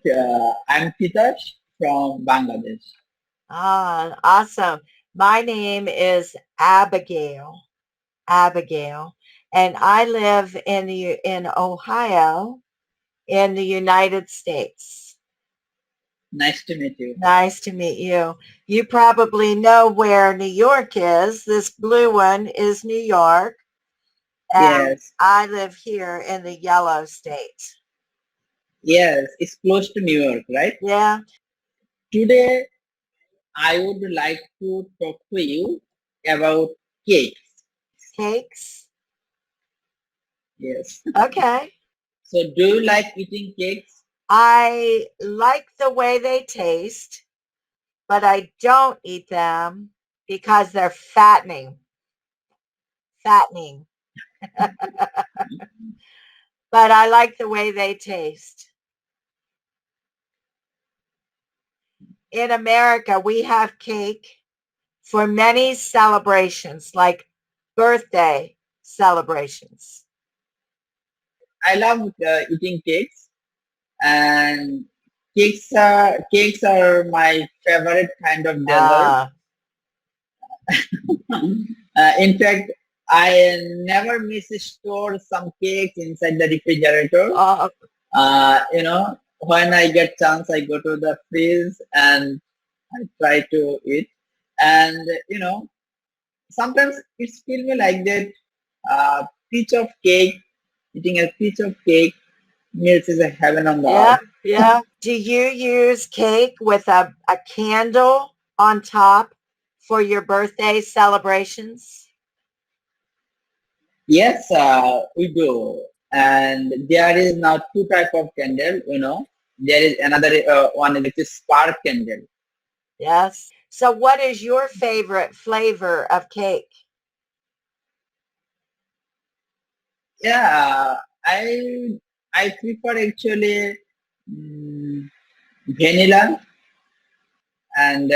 good. I'm Pitash from Bangladesh. Ah, awesome. My name is Abigail. Abigail, and I live in Ohio, in the United States. Nice to meet you. Nice to meet you. You probably know where New York is. This blue one is New York, and Yes, I live here in the yellow state. yes, it's close to New York, right? Yeah, Today, I would like to talk to you about cakes. cakes. Yes. Okay. So, do you like eating cakes? I like the way they taste, but I don't eat them because they're fattening. Fattening. But I like the way they taste. In America, we have cake for many celebrations, like birthday celebrations. I love eating cakes, and cakes are my favorite kind of dessert. Ah, In fact, I never miss a store some cakes inside the refrigerator. oh, When I get chance, I go to the fridge and I try to eat. And sometimes it's feel me like that. Piece of cake, eating a piece of cake means is a heaven on the yeah, earth. yeah. Do you use cake with a candle on top for your birthday celebrations? Yes, we do. And there is now two type of candle. There is another one which is spark candle. Yes. So what is your favorite flavor of cake? Yeah, I prefer actually mm, vanilla and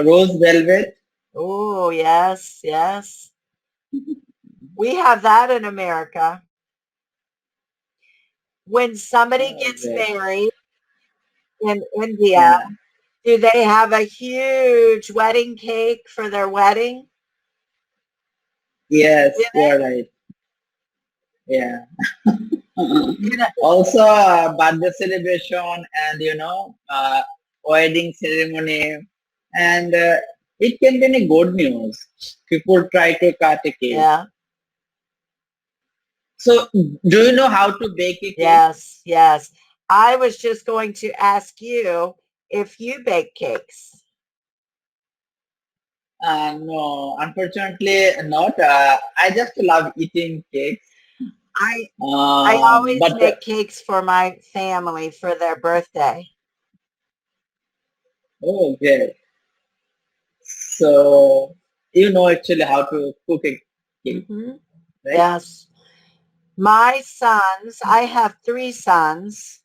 rose velvet. Oh, yes, yes. We have that in America. When somebody gets Great. married in India, Yeah. do they have a huge wedding cake for their wedding? Yes, Do you are they? right. Yeah. You know, Also, birthday celebration and wedding ceremony, and it can be any good news. People try to cut a cake. yeah, So, do you know how to bake a cake? yes, yes. I was just going to ask you if you bake cakes. No, unfortunately not. I just love eating cakes. I I always But make cakes for my family for their birthday. oh, okay. So you know actually how to cook a cake, Hmm. right? Yes. My sons, I have three sons,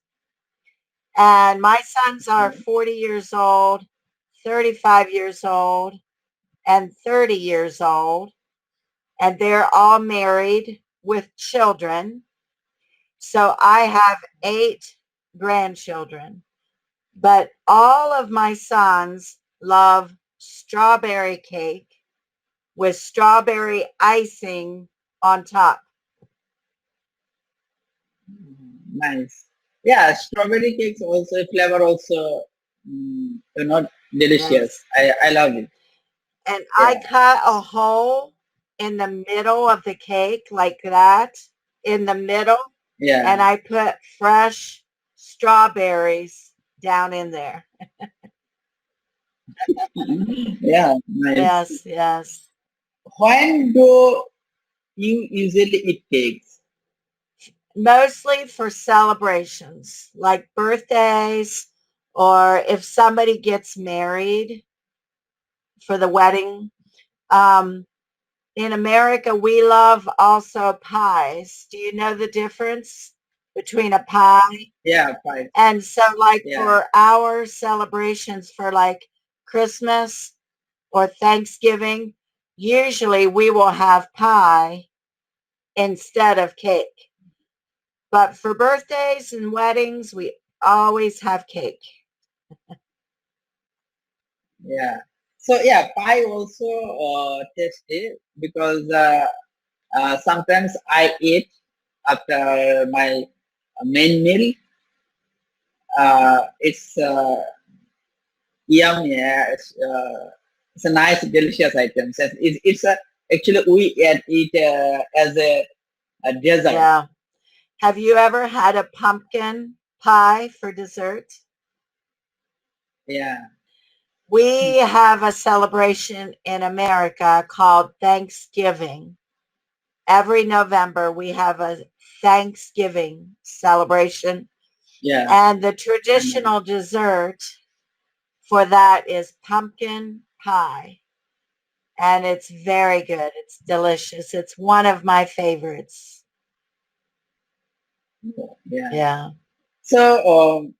and my sons are 40 years old, 35 years old, and 30 years old, and they're all married with children. So I have eight grandchildren, but all of my sons love strawberry cake with strawberry icing on top. Nice. Yeah, strawberry cakes also flavor also delicious. Yes. I love it. And I Yeah. cut a hole in the middle of the cake like that, in the middle, Yeah. and I put fresh strawberries down in there. Yeah, nice. Yes, yes. When do you usually eat cakes? Mostly for celebrations like birthdays, or if somebody gets married for the wedding. Um, in America, we love also pies. Do you know the difference between a pie? Yeah, fine. And so, like Yeah. for our celebrations for like Christmas or Thanksgiving, usually we will have pie instead of cake. But for birthdays and weddings, we always have cake. Yeah. So yeah, pie also tasty because sometimes I eat after my main meal. It's yum. Yeah, it's a nice, delicious item. So it's actually we eat as a dessert. Yeah. Have you ever had a pumpkin pie for dessert? Yeah. We have a celebration in America called Thanksgiving. Every November, we have a Thanksgiving celebration. Yeah. And the I know. traditional dessert for that is pumpkin pie. And it's very good. It's delicious. It's one of my favorites. Yeah. Yeah. So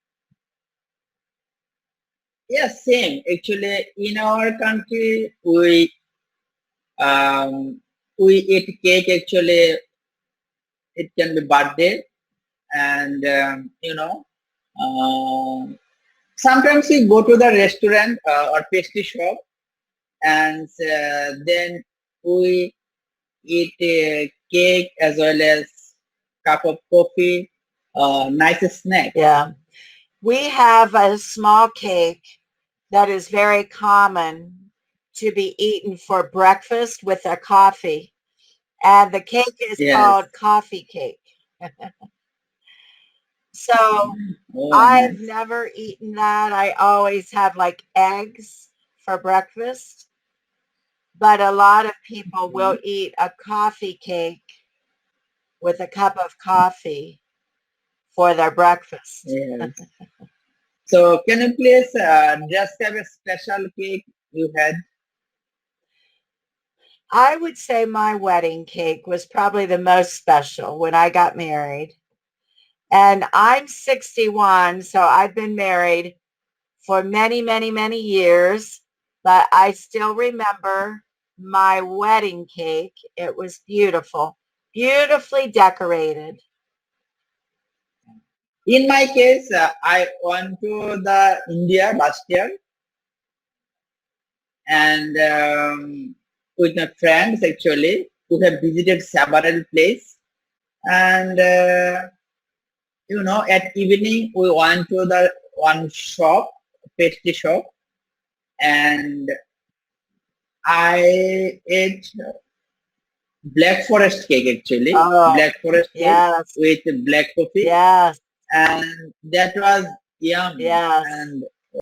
yeah, same. Actually, in our country, we eat cake. Actually, it can be birthday, and um, sometimes we go to the restaurant or pastry shop, and then we eat cake as well as cup of coffee, nice snack. Yeah. We have a small cake that is very common to be eaten for breakfast with a coffee. And the cake is Yes. called coffee cake. So Oh, I've nice. never eaten that. I always have like eggs for breakfast. But a lot of people will Mhm. eat a coffee cake with a cup of coffee for their breakfast. Yes. So, can you please describe a special cake you had? I would say my wedding cake was probably the most special when I got married. And I'm 61, so I've been married for many, many, many years, but I still remember my wedding cake. It was beautiful, beautifully decorated. In my case, I went to the India last year and with my friends actually who have visited several places. And at evening we went to the one shop, pastry shop, and I ate black forest cake actually, Oh, black forest cake yes, with black coffee, yes, and that was yum. yes. And